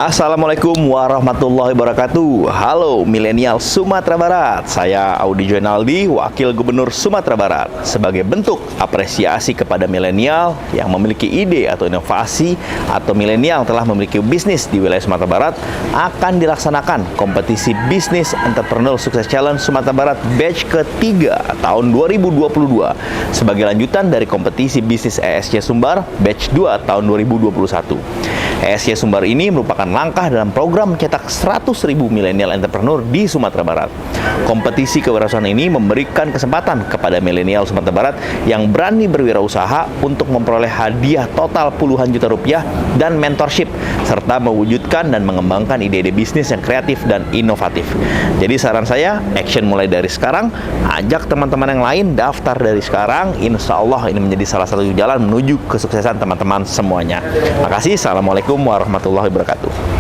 Assalamualaikum warahmatullahi wabarakatuh. Halo milenial Sumatera Barat. Saya Audi Joinaldi, Wakil Gubernur Sumatera Barat. Sebagai bentuk apresiasi kepada milenial yang memiliki ide atau inovasi, atau milenial telah memiliki bisnis di wilayah Sumatera Barat, akan dilaksanakan kompetisi Bisnis Entrepreneur Sukses Challenge Sumatera Barat batch ketiga tahun 2022 sebagai lanjutan dari kompetisi bisnis ESC Sumbar batch 2 tahun 2021. ESC Sumbar ini merupakan langkah dalam program mencetak 100.000 milenial entrepreneur di Sumatera Barat. Kompetisi kewirausahaan ini memberikan kesempatan kepada milenial Sumatera Barat yang berani berwirausaha untuk memperoleh hadiah total puluhan juta rupiah dan mentorship, serta mewujudkan dan mengembangkan ide-ide bisnis yang kreatif dan inovatif. Jadi saran saya, action mulai dari sekarang, ajak teman-teman yang lain daftar dari sekarang. Insya Allah ini menjadi salah satu jalan menuju kesuksesan teman-teman semuanya. Makasih, Assalamualaikum warahmatullahi wabarakatuh.